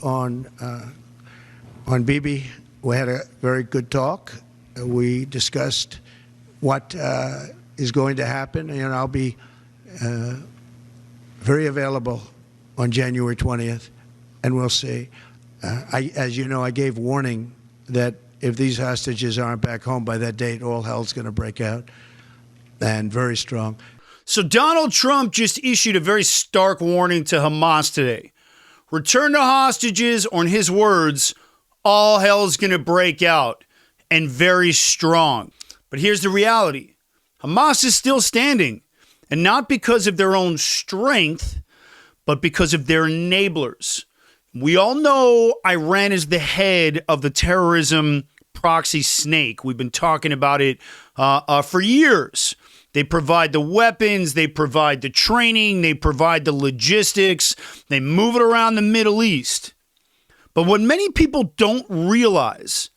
on Bibi. We had a very good talk. We discussed what is going to happen, and I'll be very available on January 20th, and we'll see. As you know, I gave warning that if these hostages aren't back home by that date, all hell's going to break out, and very strong. So Donald Trump just issued a very stark warning to Hamas today. Return the hostages, or in his words, all hell's going to break out, and very strong. But here's the reality. Hamas is still standing, and not because of their own strength, but because of their enablers. We all know Iran is the head of the terrorism proxy snake. We've been talking about it for years. They provide the weapons, they provide the training, they provide the logistics, they move it around the Middle East. But what many people don't realize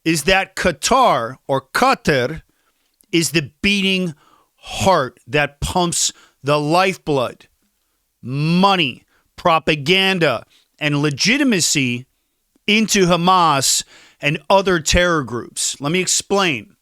is that Qatar, or Qatar, is the beating heart that pumps the lifeblood, money, propaganda, and legitimacy into Hamas and other terror groups. Let me explain.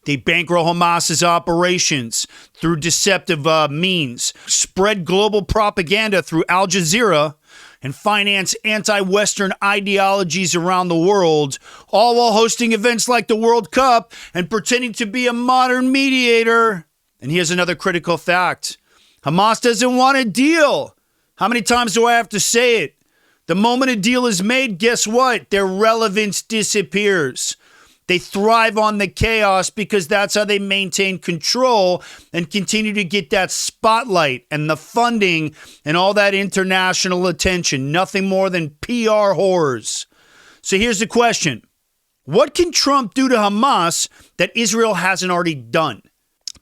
They bankroll Hamas's operations through deceptive means, spread global propaganda through Al Jazeera, and finance anti-Western ideologies around the world, all while hosting events like the World Cup and pretending to be a modern mediator. And here's another critical fact. Hamas doesn't want a deal. How many times do I have to say it? The moment a deal is made, guess what? Their relevance disappears. They thrive on the chaos because that's how they maintain control and continue to get that spotlight and the funding and all that international attention. Nothing more than PR whores. So here's the question. What can Trump do to Hamas that Israel hasn't already done?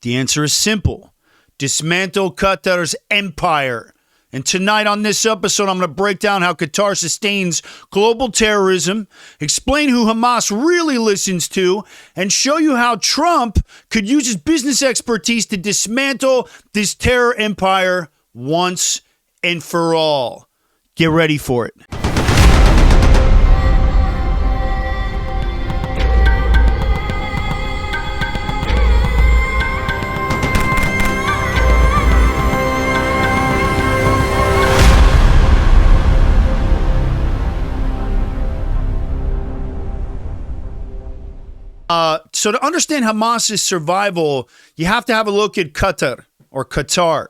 The answer is simple. Dismantle Qatar's empire. And tonight on this episode, I'm going to break down how Qatar sustains global terrorism, explain who Hamas really listens to, and show you how Trump could use his business expertise to dismantle this terror empire once and for all. Get ready for it. So to understand Hamas's survival, you have to have a look at Qatar, or Qatar.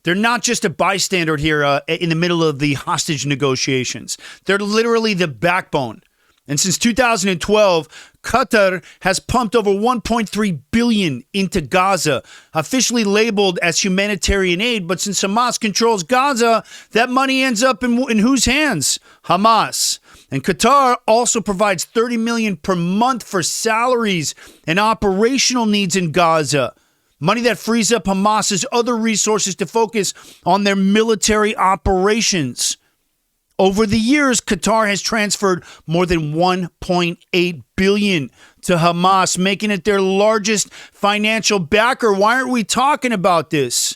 They're not just a bystander here in the middle of the hostage negotiations. They're literally the backbone. And since 2012, Qatar has pumped over $1.3 billion into Gaza, officially labeled as humanitarian aid. But since Hamas controls Gaza, that money ends up in whose hands? Hamas. And Qatar also provides $30 million per month for salaries and operational needs in Gaza. Money that frees up Hamas's other resources to focus on their military operations. Over the years, Qatar has transferred more than $1.8 billion to Hamas, making it their largest financial backer. Why aren't we talking about this?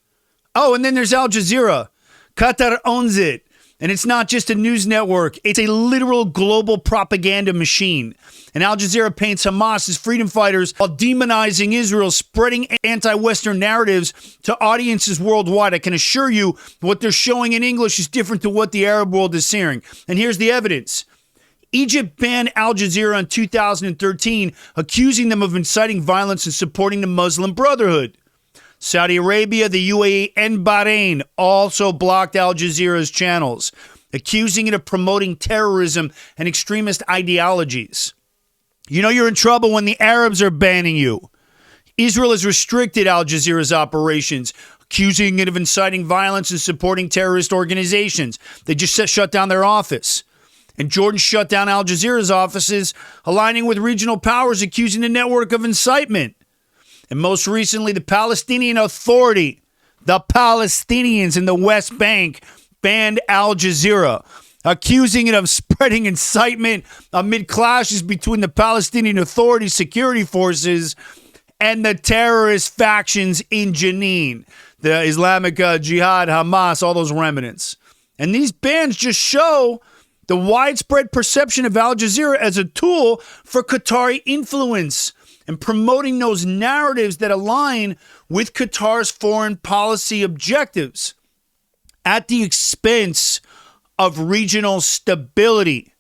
Oh, and then there's Al Jazeera. Qatar owns it. And it's not just a news network. It's a literal global propaganda machine. And Al Jazeera paints Hamas as freedom fighters while demonizing Israel, spreading anti-Western narratives to audiences worldwide. I can assure you what they're showing in English is different to what the Arab world is hearing. And here's the evidence. Egypt banned Al Jazeera in 2013, accusing them of inciting violence and supporting the Muslim Brotherhood. Saudi Arabia, the UAE, and Bahrain also blocked Al Jazeera's channels, accusing it of promoting terrorism and extremist ideologies. You know you're in trouble when the Arabs are banning you. Israel has restricted Al Jazeera's operations, accusing it of inciting violence and supporting terrorist organizations. They just shut down their office. And Jordan shut down Al Jazeera's offices, aligning with regional powers, accusing the network of incitement. And most recently, the Palestinian Authority, the Palestinians in the West Bank, banned Al Jazeera, accusing it of spreading incitement amid clashes between the Palestinian Authority security forces and the terrorist factions in Jenin, the Islamic Jihad, Hamas, all those remnants. And these bans just show the widespread perception of Al Jazeera as a tool for Qatari influence and promoting those narratives that align with Qatar's foreign policy objectives at the expense of regional stability.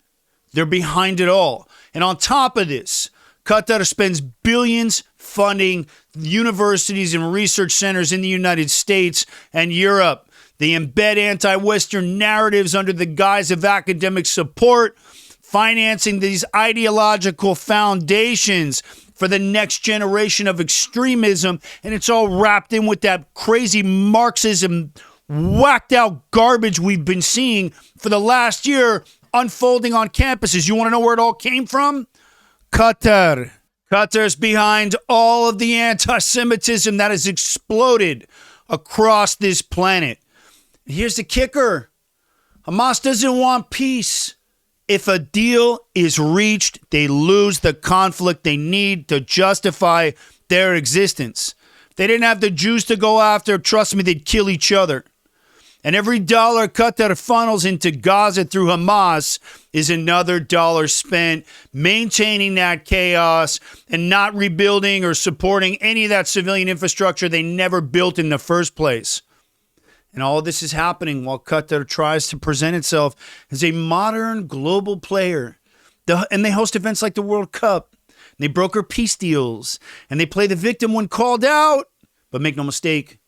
They're behind it all. And on top of this, Qatar spends billions funding universities and research centers in the United States and Europe. They embed anti-Western narratives under the guise of academic support, financing these ideological foundations for the next generation of extremism. And it's all wrapped in with that crazy Marxism, whacked out garbage we've been seeing for the last year unfolding on campuses. You want to know where it all came from? Qatar. Qatar's behind all of the anti-Semitism that has exploded across this planet. Here's the kicker. Hamas doesn't want peace. If a deal is reached, they lose the conflict they need to justify their existence. If they didn't have the Jews to go after, trust me, they'd kill each other. And every dollar Qatar funnels into Gaza through Hamas is another dollar spent maintaining that chaos and not rebuilding or supporting any of that civilian infrastructure they never built in the first place. And all of this is happening while Qatar tries to present itself as a modern global player. And they host events like the World Cup. They broker peace deals. And they play the victim when called out. But make no mistake,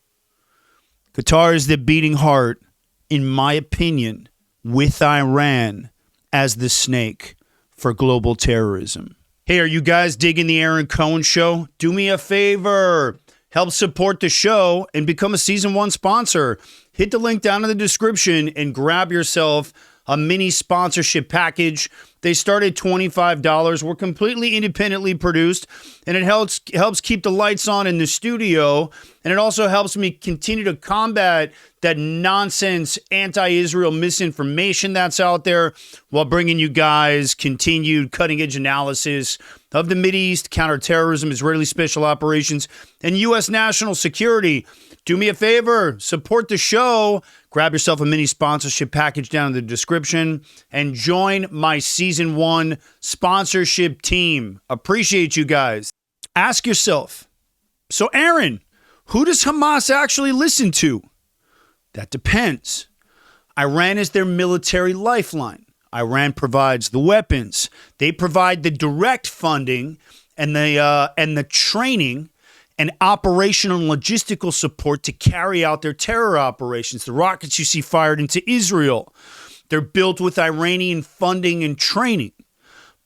Qatar is the beating heart, in my opinion, with Iran as the snake for global terrorism. Hey, are you guys digging the Aaron Cohen show? Do me a favor. Help support the show and become a Season 1 sponsor. Hit the link down in the description and grab yourself a mini sponsorship package. They start at $25. We're completely independently produced, and it helps keep the lights on in the studio, and it also helps me continue to combat that nonsense anti-Israel misinformation that's out there while bringing you guys continued cutting-edge analysis of the Mideast, counterterrorism, Israeli special operations, and U.S. national security. Do me a favor, support the show, grab yourself a mini sponsorship package down in the description, and join my Season 1 sponsorship team. Appreciate you guys. Ask yourself, so Aaron, who does Hamas actually listen to? That depends. Iran is their military lifeline. Iran provides the weapons. They provide the direct funding and the training and operational and logistical support to carry out their terror operations. The rockets you see fired into Israel, they're built with Iranian funding and training.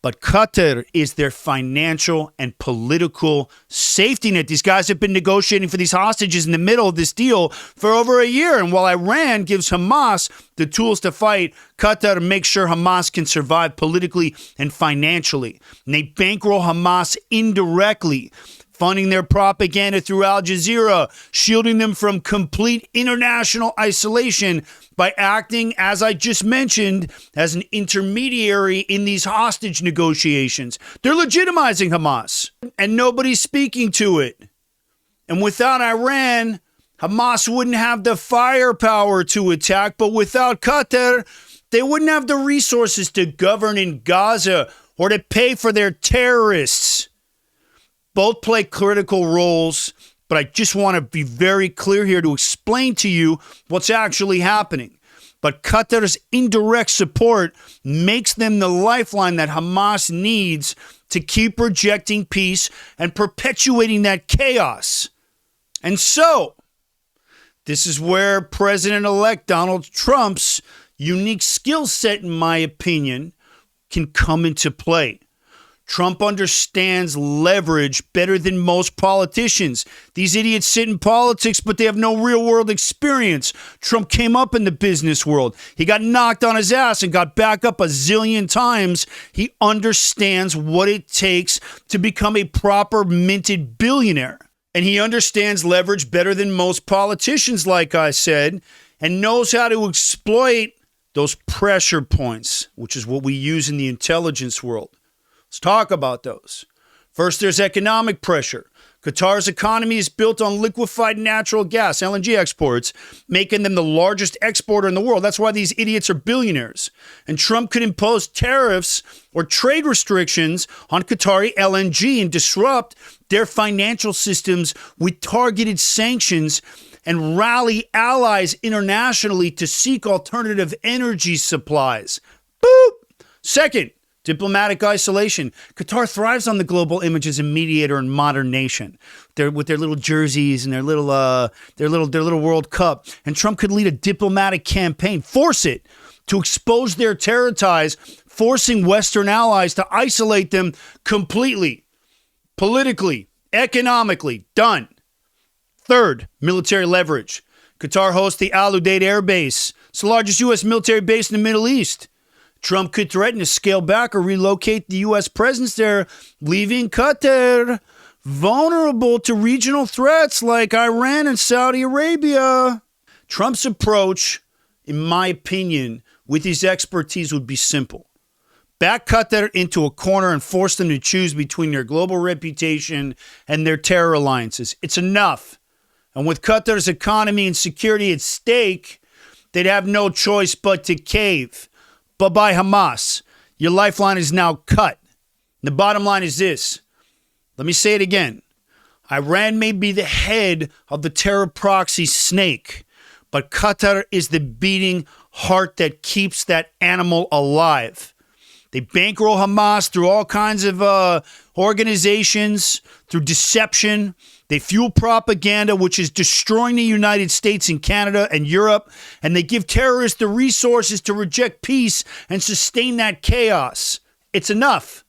But Qatar is their financial and political safety net. These guys have been negotiating for these hostages in the middle of this deal for over a year. And while Iran gives Hamas the tools to fight, Qatar makes sure Hamas can survive politically and financially. And they bankroll Hamas indirectly, funding their propaganda through Al Jazeera, shielding them from complete international isolation by acting, as I just mentioned, as an intermediary in these hostage negotiations. They're legitimizing Hamas, and nobody's speaking to it. And without Iran, Hamas wouldn't have the firepower to attack, but without Qatar, they wouldn't have the resources to govern in Gaza or to pay for their terrorists. Both play critical roles, but I just want to be very clear here to explain to you what's actually happening. But Qatar's indirect support makes them the lifeline that Hamas needs to keep rejecting peace and perpetuating that chaos. And so, this is where President-elect Donald Trump's unique skill set, in my opinion, can come into play. Trump understands leverage better than most politicians. These idiots sit in politics, but they have no real-world experience. Trump came up in the business world. He got knocked on his ass and got back up a zillion times. He understands what it takes to become a proper minted billionaire. And he understands leverage better than most politicians, like I said, and knows how to exploit those pressure points, which is what we use in the intelligence world. Let's talk about those. First, there's economic pressure. Qatar's economy is built on liquefied natural gas, LNG exports, making them the largest exporter in the world. That's why these idiots are billionaires. And Trump could impose tariffs or trade restrictions on Qatari LNG and disrupt their financial systems with targeted sanctions and rally allies internationally to seek alternative energy supplies. Boop! Second, diplomatic isolation. Qatar thrives on the global image as a mediator and modern nation. With their little jerseys and their little World Cup. And Trump could lead a diplomatic campaign, force it to expose their terror ties, forcing Western allies to isolate them completely, politically, economically. Done. Third, military leverage. Qatar hosts the Al Udeid Air Base. It's the largest U.S. military base in the Middle East. Trump could threaten to scale back or relocate the U.S. presence there, leaving Qatar vulnerable to regional threats like Iran and Saudi Arabia. Trump's approach, in my opinion, with his expertise would be simple. Back Qatar into a corner and force them to choose between their global reputation and their terror alliances. It's enough. And with Qatar's economy and security at stake, they'd have no choice but to cave. Bye-bye, Hamas. Your lifeline is now cut. The bottom line is this. Let me say it again. Iran may be the head of the terror proxy snake, but Qatar is the beating heart that keeps that animal alive. They bankroll Hamas through all kinds of organizations, through deception. They fuel propaganda, which is destroying the United States and Canada and Europe. And they give terrorists the resources to reject peace and sustain that chaos. It's enough.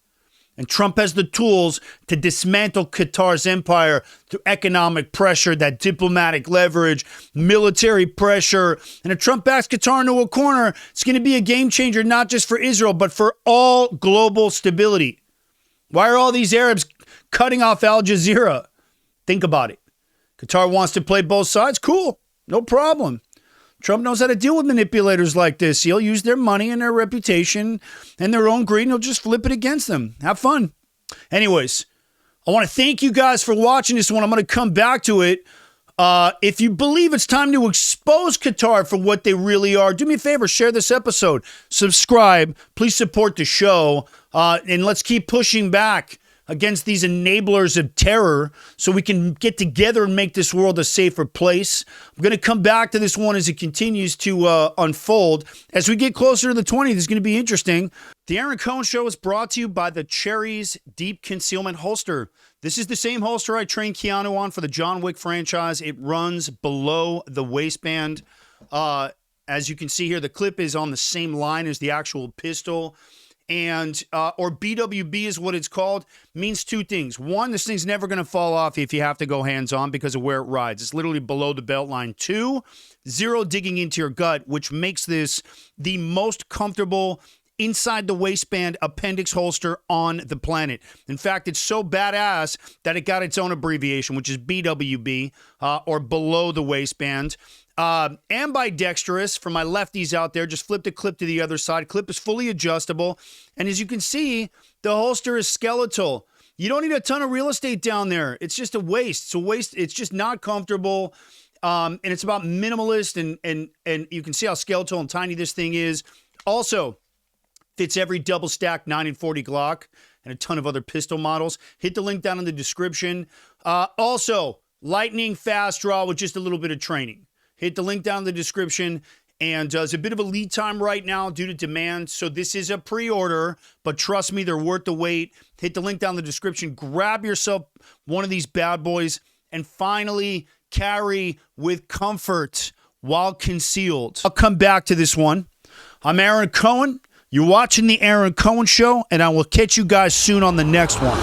And Trump has the tools to dismantle Qatar's empire through economic pressure, that diplomatic leverage, military pressure. And if Trump backs Qatar into a corner, it's going to be a game changer, not just for Israel, but for all global stability. Why are all these Arabs cutting off Al Jazeera? Think about it. Qatar wants to play both sides. Cool. No problem. Trump knows how to deal with manipulators like this. He'll use their money and their reputation and their own greed, and he'll just flip it against them. Have fun. Anyways, I want to thank you guys for watching this one. I'm going to come back to it. If you believe it's time to expose Qatar for what they really are, do me a favor, share this episode. Subscribe. Please support the show. And let's keep pushing back against these enablers of terror so we can get together and make this world a safer place. I'm going to come back to this one as it continues to unfold. As we get closer to the 20th, it's going to be interesting. The Aaron Cohen Show is brought to you by the Cherries Deep Concealment Holster. This is the same holster I trained Keanu on for the John Wick franchise. It runs below the waistband. As you can see here, the clip is on the same line as the actual pistol. And, or BWB is what it's called, means two things. One, this thing's never going to fall off if you have to go hands-on because of where it rides. It's literally below the belt line. Two, zero digging into your gut, which makes this the most comfortable inside the waistband appendix holster on the planet. In fact, it's so badass that it got its own abbreviation, which is BWB, or below the waistband. Ambidextrous for my lefties out there. Just flip the clip to the other side. Clip is fully adjustable. And as you can see, the holster is skeletal. You don't need a ton of real estate down there. It's just a waste. It's a waste. It's just not comfortable. And it's about minimalist and you can see how skeletal and tiny this thing is. Also, fits every double stack 9 and 40 Glock and a ton of other pistol models. Hit the link down in the description. Also, lightning fast draw with just a little bit of training. Hit the link down in the description. And there's a bit of a lead time right now due to demand. So this is a pre-order, but trust me, they're worth the wait. Hit the link down in the description. Grab yourself one of these bad boys and finally carry with comfort while concealed. I'll come back to this one. I'm Aaron Cohen. You're watching The Aaron Cohen Show, and I will catch you guys soon on the next one.